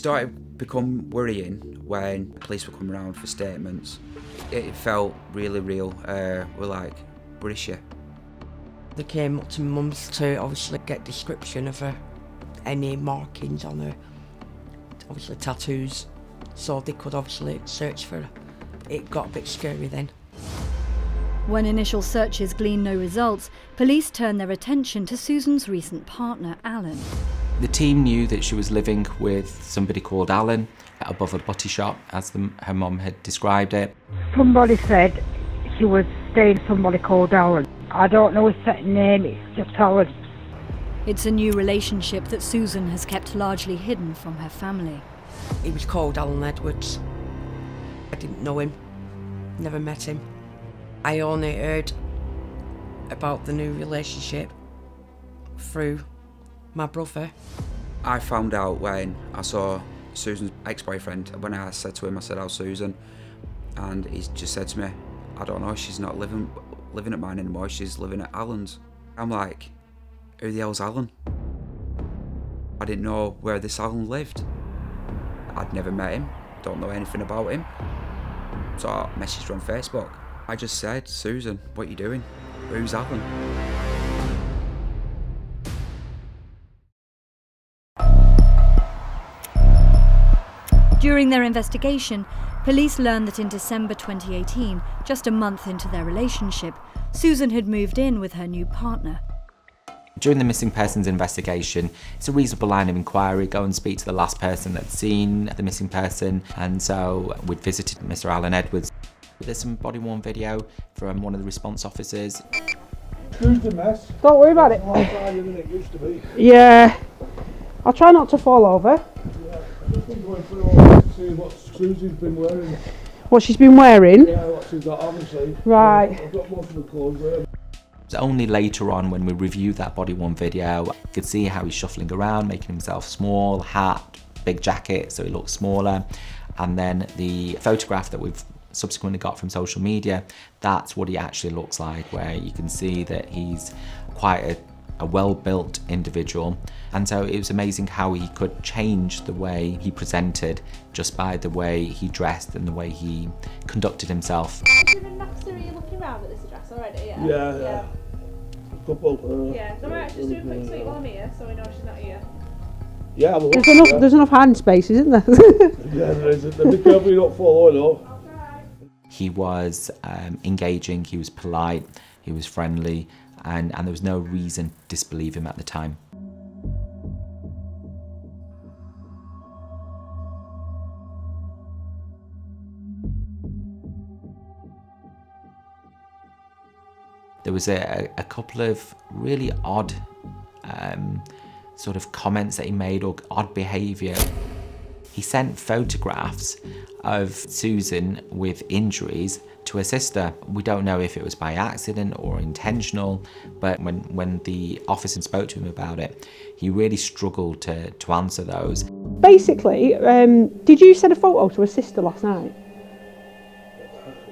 started to become worrying when police were coming around for statements. It felt really real. We're like, where is she? They came up to my mum's to obviously get description of her, any markings on her, obviously tattoos, so they could obviously search for her. It got a bit scary then. When initial searches gleaned no results, police turned their attention to Susan's recent partner, Alan. The team knew that she was living with somebody called Alan above a butty shop, as her mum had described it. Somebody said she was staying with somebody called Alan. I don't know his second name, it's just Alan. It's a new relationship that Susan has kept largely hidden from her family. He was called Alan Edwards. I didn't know him, never met him. I only heard about the new relationship through my brother. I found out when I saw Susan's ex-boyfriend. When I said to him, I said, how's Susan? And he just said to me, I don't know, she's not living at mine anymore, she's living at Alan's. I'm like, who the hell's Alan? I didn't know where this Alan lived. I'd never met him, don't know anything about him. So I messaged her on Facebook. I just said, Susan, what are you doing? Who's Alan? During their investigation, police learned that in December 2018, just a month into their relationship, Susan had moved in with her new partner. During the missing persons investigation, it's a reasonable line of inquiry, go and speak to the last person that's seen the missing person, and so we'd visited Mr. Alan Edwards. There's some body-worn video from one of the response officers. Who's the mess? Don't worry about it. It's a lot higher than it used to be. Yeah, I'll try not to fall over. Yeah, I've just been going through all this, seeing what Susie's been wearing. What she's been wearing? Yeah, what she's got on, see. Right. I've got most of the clothes there. It was only later on when we reviewed that body-worn video, you could see how he's shuffling around, making himself small, hat, big jacket, so he looks smaller. And then the photograph that we've subsequently got from social media, that's what he actually looks like, where you can see that he's quite a well-built individual. And so it was amazing how he could change the way he presented just by the way he dressed and the way he conducted himself. Are you looking around at this address already? Yeah. A couple. Yeah, I might just do a quick sweep while I'm here, so we know she's not here. Yeah, There's enough hand space, isn't there? Yeah, there is. Be careful you don't fall over. He was engaging, he was polite, he was friendly, and there was no reason to disbelieve him at the time. There was a couple of really odd sort of comments that he made, or odd behaviour. He sent photographs of Susan with injuries to her sister. We don't know if it was by accident or intentional, but when the officer spoke to him about it, he really struggled to answer those. Basically, did you send a photo to her sister last night?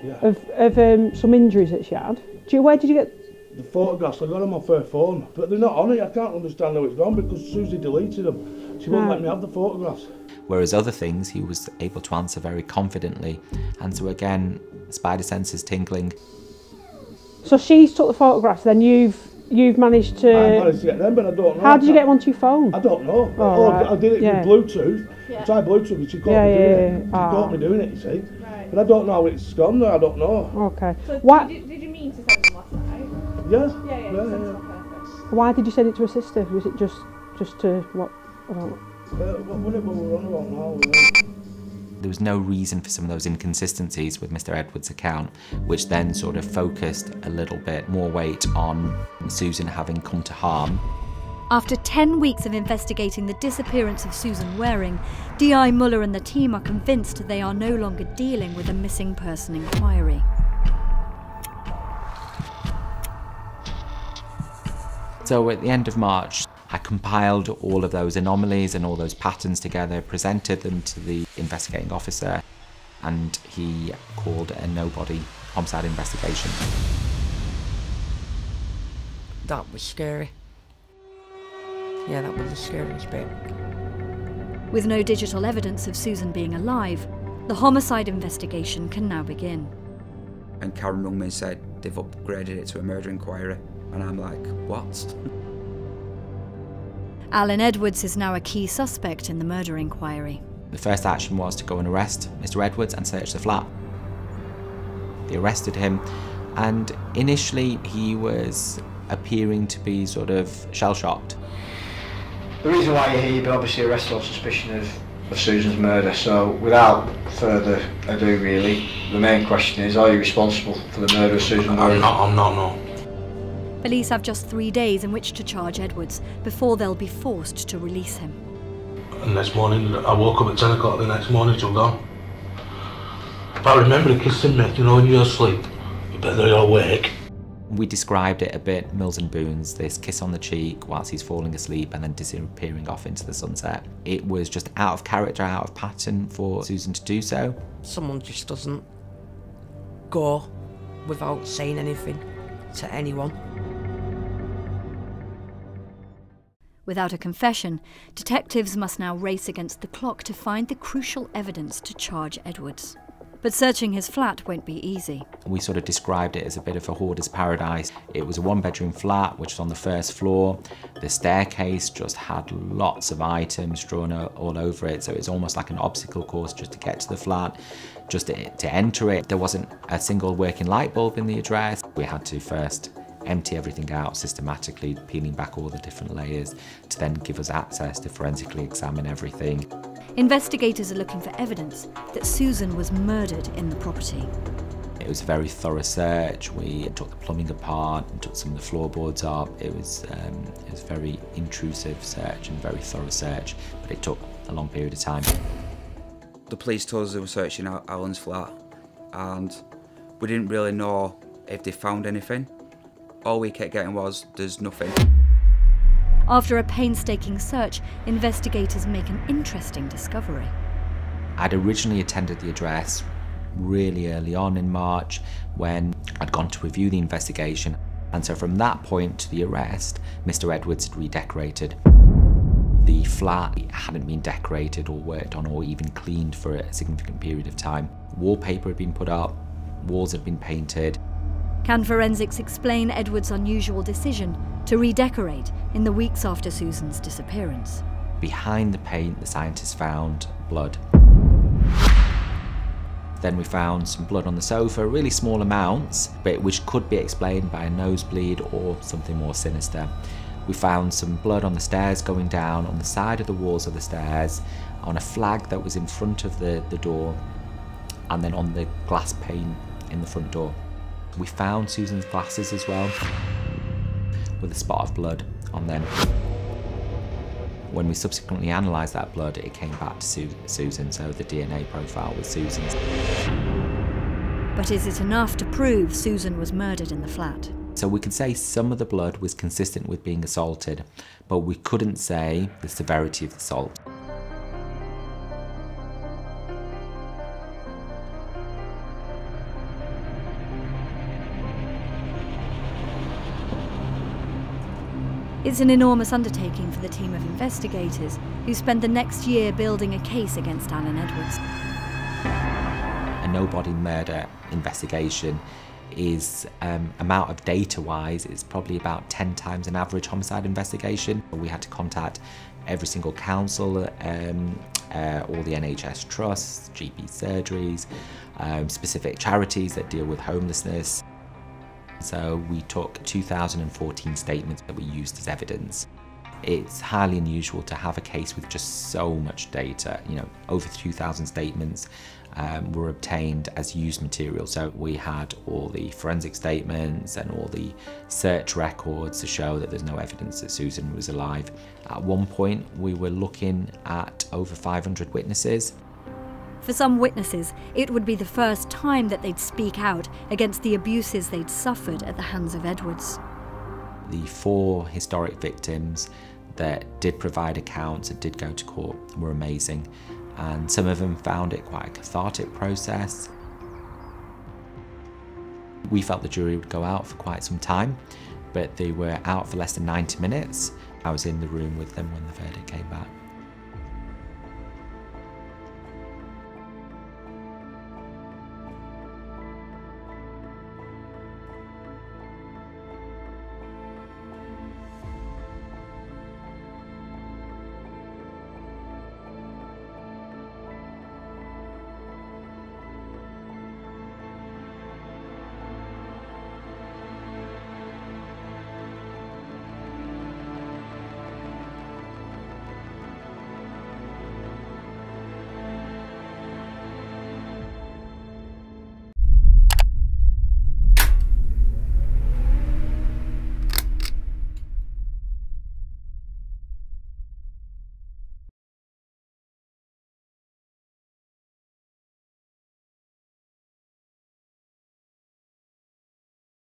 Yeah. Of some injuries that she had? Where did you get? The photographs, I got them off her phone, but they're not on it. I can't understand how it's gone because Susie deleted them. She won't let me have the photographs. Whereas other things he was able to answer very confidently. And so again, spider senses tingling. So she's took the photographs, then you've managed to... I managed to get them, but I don't know. How did you get one to your phone? I don't know. Right. I did it with Bluetooth. Yeah. I tried Bluetooth and she caught me doing it. She caught me doing it, you see. Right. But I don't know how it's gone there, I don't know. Okay. So What? did you mean to send them last night? Yeah. Yeah, you sent them perfect. Why did you send it to her sister? Was it just to what? I don't know. What we're on about now? There was no reason for some of those inconsistencies with Mr. Edwards' account, which then sort of focused a little bit more weight on Susan having come to harm. After 10 weeks of investigating the disappearance of Susan Waring, D.I. Muller and the team are convinced they are no longer dealing with a missing person inquiry. So at the end of March, I compiled all of those anomalies and all those patterns together, presented them to the investigating officer, and he called a no-body homicide investigation. That was scary. Yeah, that was the scariest bit. With no digital evidence of Susan being alive, the homicide investigation can now begin. And Karen rung me and said they've upgraded it to a murder inquiry. And I'm like, what? Alan Edwards is now a key suspect in the murder inquiry. The first action was to go and arrest Mr. Edwards and search the flat. They arrested him, and initially he was appearing to be sort of shell-shocked. The reason why you're here, you've been obviously arrested on suspicion of Susan's murder, so without further ado really, the main question is, are you responsible for the murder of Susan? I'm not, no. Police have just 3 days in which to charge Edwards before they'll be forced to release him. And next morning, I woke up at 10 o'clock the next morning, she'll gone. But I remember her kissing me, you know, when you're asleep, you better you're awake. We described it a bit, Mills and Boons, this kiss on the cheek whilst he's falling asleep and then disappearing off into the sunset. It was just out of character, out of pattern for Susan to do so. Someone just doesn't go without saying anything to anyone. Without a confession, detectives must now race against the clock to find the crucial evidence to charge Edwards. But searching his flat won't be easy. We sort of described it as a bit of a hoarder's paradise. It was a one-bedroom flat which was on the first floor. The staircase just had lots of items drawn all over it, so it's almost like an obstacle course just to get to the flat, just to enter it. There wasn't a single working light bulb in the address. We had to first empty everything out systematically, peeling back all the different layers to then give us access to forensically examine everything. Investigators are looking for evidence that Susan was murdered in the property. It was a very thorough search. We took the plumbing apart and took some of the floorboards up. It was a very intrusive search and very thorough search, but it took a long period of time. The police told us they were searching out Alan's flat, and we didn't really know if they found anything. All we kept getting was, there's nothing. After a painstaking search, investigators make an interesting discovery. I'd originally attended the address really early on in March when I'd gone to review the investigation, and so from that point to the arrest, Mr. Edwards had redecorated. The flat hadn't been decorated or worked on or even cleaned for a significant period of time. Wallpaper had been put up, walls had been painted. Can forensics explain Edwards' unusual decision to redecorate in the weeks after Susan's disappearance? Behind the paint, the scientists found blood. Then we found some blood on the sofa, really small amounts, but which could be explained by a nosebleed or something more sinister. We found some blood on the stairs going down, on the side of the walls of the stairs, on a flag that was in front of the door, and then on the glass pane in the front door. We found Susan's glasses as well, with a spot of blood on them. When we subsequently analysed that blood, it came back to Susan, so the DNA profile was Susan's. But is it enough to prove Susan was murdered in the flat? So we could say some of the blood was consistent with being assaulted, but we couldn't say the severity of the assault. It's an enormous undertaking for the team of investigators who spend the next year building a case against Alan Edwards. A no-body murder investigation is, amount of data-wise, it's probably about 10 times an average homicide investigation. We had to contact every single council, all the NHS trusts, GP surgeries, specific charities that deal with homelessness. So we took 2014 statements that we used as evidence. It's highly unusual to have a case with just so much data. You know, over 2,000 statements were obtained as used material. So we had all the forensic statements and all the search records to show that there's no evidence that Susan was alive. At one point, we were looking at over 500 witnesses. For some witnesses, it would be the first time that they'd speak out against the abuses they'd suffered at the hands of Edwards. The 4 historic victims that did provide accounts and did go to court were amazing, and some of them found it quite a cathartic process. We felt the jury would go out for quite some time, but they were out for less than 90 minutes. I was in the room with them when the verdict came back.